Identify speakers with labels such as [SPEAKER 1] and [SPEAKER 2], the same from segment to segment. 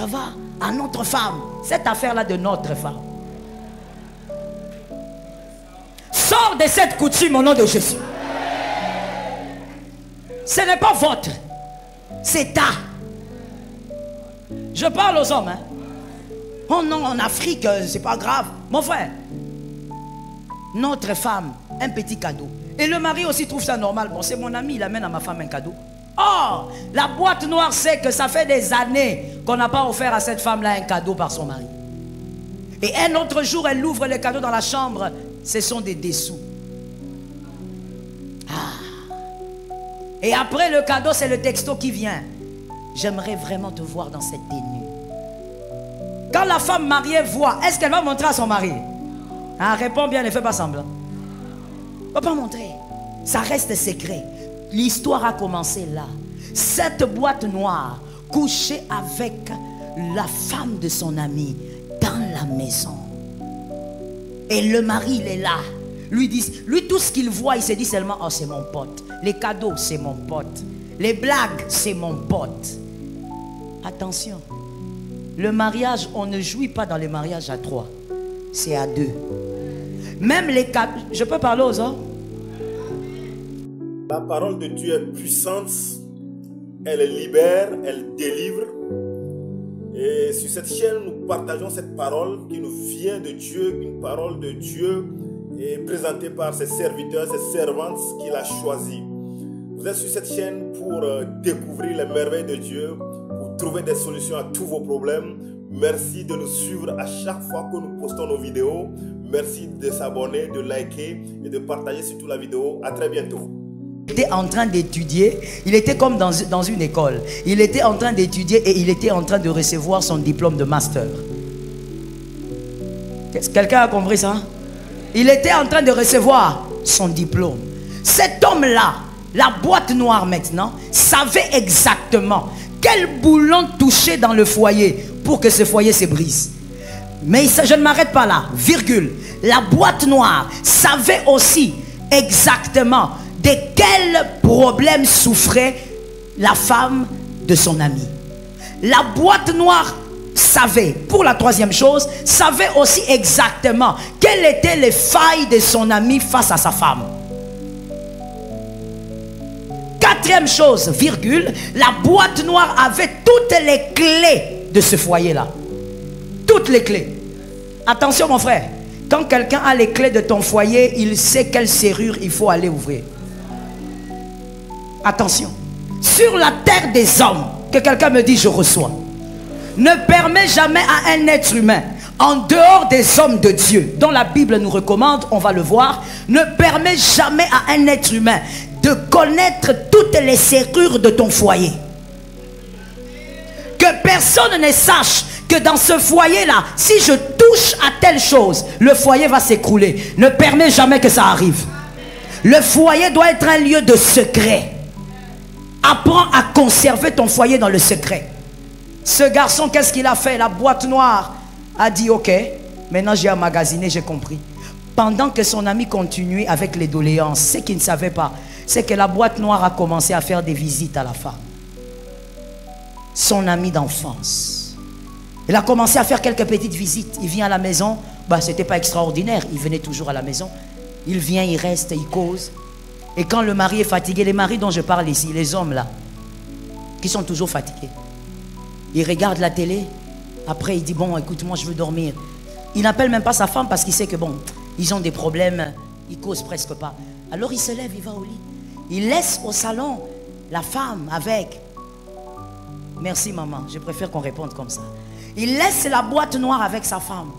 [SPEAKER 1] ça va à notre femme. Cette affaire-là de notre femme. Sors de cette coutume au nom de Jésus. Ce n'est pas votre. C'est ta. Je parle aux hommes. Hein. Oh non, en Afrique, c'est pas grave. Mon frère, notre femme, un petit cadeau. Et le mari aussi trouve ça normal. Bon, c'est mon ami, il amène à ma femme un cadeau. Or, la boîte noire sait que ça fait des années qu'on n'a pas offert à cette femme-là un cadeau par son mari. Et un autre jour, elle ouvre le cadeau dans la chambre. Ce sont des dessous. Ah. Et après le cadeau, c'est le texto qui vient. J'aimerais vraiment te voir dans cette tenue. Quand la femme mariée voit, est-ce qu'elle va montrer à son mari? Ah, réponds bien, ne fais pas semblant. Elle ne va pas montrer. Ça reste secret. L'histoire a commencé là. Cette boîte noire couchait avec la femme de son ami dans la maison. Et le mari, il est là. Lui, tout ce qu'il voit, il se dit seulement, oh, c'est mon pote. Les cadeaux, c'est mon pote. Les blagues, c'est mon pote. Attention. Le mariage, on ne jouit pas dans les mariages à 3. C'est à 2. Même les cadeaux. Je peux parler aux hommes?
[SPEAKER 2] La parole de Dieu est puissante. Elle libère, elle délivre. Et sur cette chaîne, nous partageons cette parole qui nous vient de Dieu, une parole de Dieu et présentée par ses serviteurs, ses servantes qu'il a choisies. Vous êtes sur cette chaîne pour découvrir les merveilles de Dieu, pour trouver des solutions à tous vos problèmes. Merci de nous suivre à chaque fois que nous postons nos vidéos. Merci de s'abonner, de liker et de partager surtout la vidéo. À très bientôt.
[SPEAKER 1] Il était en train d'étudier, il était comme dans une école. Il était en train d'étudier et il était en train de recevoir son diplôme de master. Quelqu'un a compris ça? Il était en train de recevoir son diplôme. Cet homme-là, la boîte noire maintenant, savait exactement quel boulon toucher dans le foyer pour que ce foyer se brise. Mais je ne m'arrête pas là, virgule. La boîte noire savait aussi exactement de quel problème souffrait la femme de son ami. La boîte noire savait, pour la troisième chose, savait aussi exactement quelles étaient les failles de son ami face à sa femme. Quatrième chose, virgule, la boîte noire avait toutes les clés de ce foyer-là. Toutes les clés. Attention mon frère, quand quelqu'un a les clés de ton foyer, il sait quelle serrure il faut aller ouvrir. Attention. Sur la terre des hommes, que quelqu'un me dit je reçois. Ne permet jamais à un être humain, en dehors des hommes de Dieu, dont la Bible nous recommande, on va le voir, ne permet jamais à un être humain de connaître toutes les serrures de ton foyer. Que personne ne sache que dans ce foyer-là, si je touche à telle chose, le foyer va s'écrouler. Ne permet jamais que ça arrive. Le foyer doit être un lieu de secret. Apprends à conserver ton foyer dans le secret. Ce garçon, qu'est-ce qu'il a fait? La boîte noire a dit ok, maintenant j'ai emmagasiné, j'ai compris. Pendant que son ami continuait avec les doléances, ce qu'il ne savait pas, c'est que la boîte noire a commencé à faire des visites à la femme. Son ami d'enfance. Il a commencé à faire quelques petites visites. Il vient à la maison, bah, ce n'était pas extraordinaire, il venait toujours à la maison. Il vient, il reste, il cause. Et quand le mari est fatigué, les maris dont je parle ici, les hommes là, qui sont toujours fatigués, il regarde la télé, après il dit bon écoute moi je veux dormir. Il n'appelle même pas sa femme parce qu'il sait que bon, ils ont des problèmes, ils causent presque pas. Alors il se lève, il va au lit. Il laisse au salon la femme avec. Merci maman, je préfère qu'on réponde comme ça. Il laisse la boîte noire avec sa femme.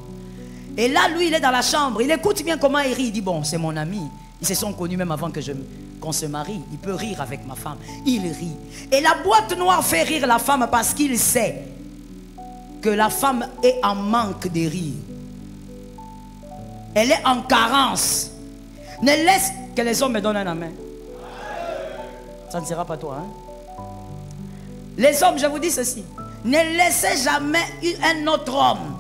[SPEAKER 1] Et là lui il est dans la chambre, il écoute bien comment il rit, il dit bon c'est mon ami. Ils se sont connus même avant qu'on se marie. Il peut rire avec ma femme. Il rit. Et la boîte noire fait rire la femme parce qu'il sait que la femme est en manque de rire. Elle est en carence. Ne laisse que les hommes me donnent un amen. Ça ne sera pas toi, hein? Les hommes, je vous dis ceci. Ne laissez jamais un autre homme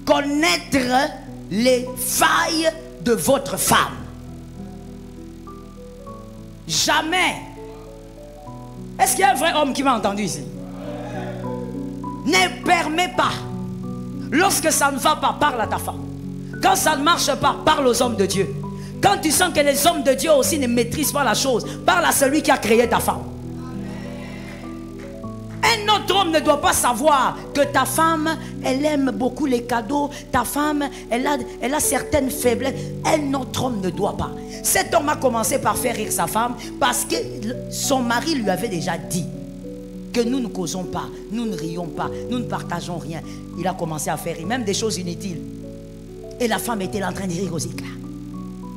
[SPEAKER 1] connaître les failles de votre femme. Jamais. Est-ce qu'il y a un vrai homme qui m'a entendu ici? Ne permets pas. Lorsque ça ne va pas, parle à ta femme. Quand ça ne marche pas, parle aux hommes de Dieu. Quand tu sens que les hommes de Dieu aussi ne maîtrisent pas la chose, parle à celui qui a créé ta femme. Un autre homme ne doit pas savoir que ta femme, elle aime beaucoup les cadeaux. Ta femme, elle a certaines faiblesses. Un autre homme ne doit pas. Cet homme a commencé par faire rire sa femme parce que son mari lui avait déjà dit que nous ne causons pas, nous ne rions pas, nous ne partageons rien. Il a commencé à faire rire, même des choses inutiles. Et la femme était là en train de rire aux éclats.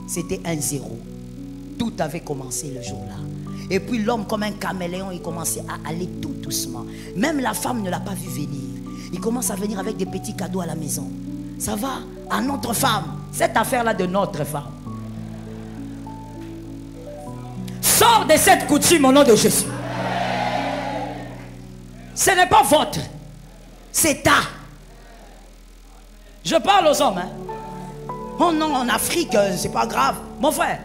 [SPEAKER 1] C'était 1-0. Tout avait commencé le jour-là. Et puis l'homme, comme un caméléon, il commençait à aller tout doucement. Même la femme ne l'a pas vu venir. Il commence à venir avec des petits cadeaux à la maison. Ça va à notre femme. Cette affaire-là de notre femme. Sors de cette coutume au nom de Jésus. Ce n'est pas votre. C'est ta. Je parle aux hommes. Hein. Oh non, en Afrique, c'est pas grave. Mon frère,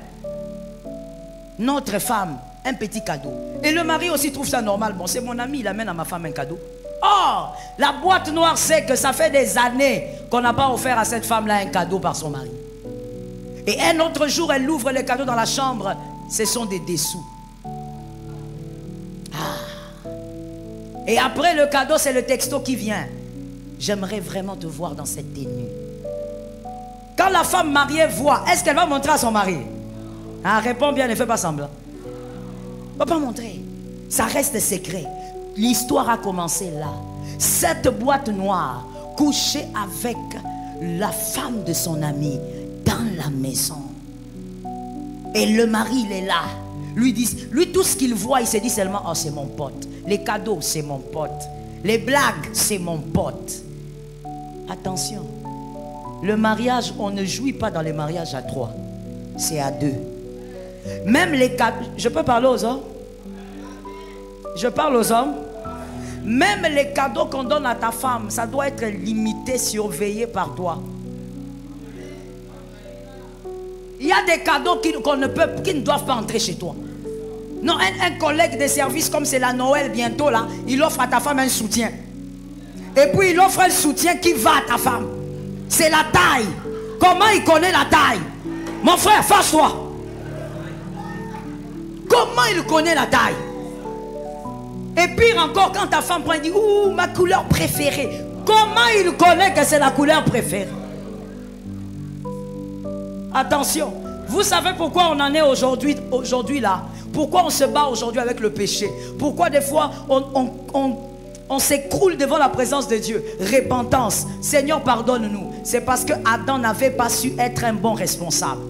[SPEAKER 1] notre femme, un petit cadeau. Et le mari aussi trouve ça normal. Bon, c'est mon ami, il amène à ma femme un cadeau. Oh, la boîte noire sait que ça fait des années qu'on n'a pas offert à cette femme-là un cadeau par son mari. Et un autre jour, elle ouvre le cadeau dans la chambre. Ce sont des dessous. Ah. Et après le cadeau, c'est le texto qui vient. J'aimerais vraiment te voir dans cette tenue. Quand la femme mariée voit, est-ce qu'elle va montrer à son mari? Ah, réponds bien, ne fais pas semblant. Elle ne va pas montrer. Ça reste secret. L'histoire a commencé là. Cette boîte noire couchait avec la femme de son ami dans la maison. Et le mari, il est là. Lui, tout ce qu'il voit, il se dit seulement, oh, c'est mon pote. Les cadeaux, c'est mon pote. Les blagues, c'est mon pote. Attention. Le mariage, on ne jouit pas dans les mariages à 3. C'est à 2. Même les cadeaux. Je peux parler aux hommes? Je parle aux hommes. Même les cadeaux qu'on donne à ta femme, ça doit être limité, surveillé par toi. Il y a des cadeaux qui ne doivent pas entrer chez toi. Non, un collègue de service, comme c'est la Noël bientôt là, il offre à ta femme un soutien. Et puis il offre un soutien qui va à ta femme. C'est la taille. Comment il connaît la taille? Mon frère, fâche-toi. Comment il connaît la taille? Et pire encore, quand ta femme prend et dit, ouh, ma couleur préférée. Comment il connaît que c'est la couleur préférée? Attention. Vous savez pourquoi on en est aujourd'hui là? Pourquoi on se bat aujourd'hui avec le péché? Pourquoi des fois on s'écroule devant la présence de Dieu? Repentance. Seigneur, pardonne-nous. C'est parce que Adam n'avait pas su être un bon responsable.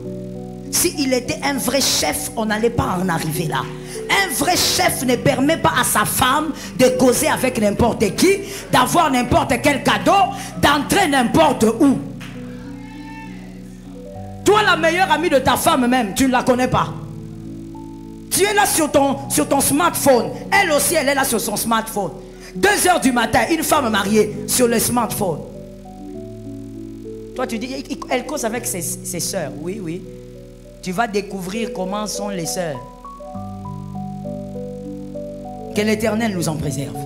[SPEAKER 1] S'il était un vrai chef, on n'allait pas en arriver là. Un vrai chef ne permet pas à sa femme de causer avec n'importe qui, d'avoir n'importe quel cadeau, d'entrer n'importe où. Toi, la meilleure amie de ta femme même, tu ne la connais pas. Tu es là sur ton smartphone. Elle aussi, elle est là sur son smartphone. 2 heures du matin, une femme mariée sur le smartphone. Toi, tu dis, elle cause avec ses soeurs. Oui, oui. Tu vas découvrir comment sont les soeurs. Que l'Éternel nous en préserve.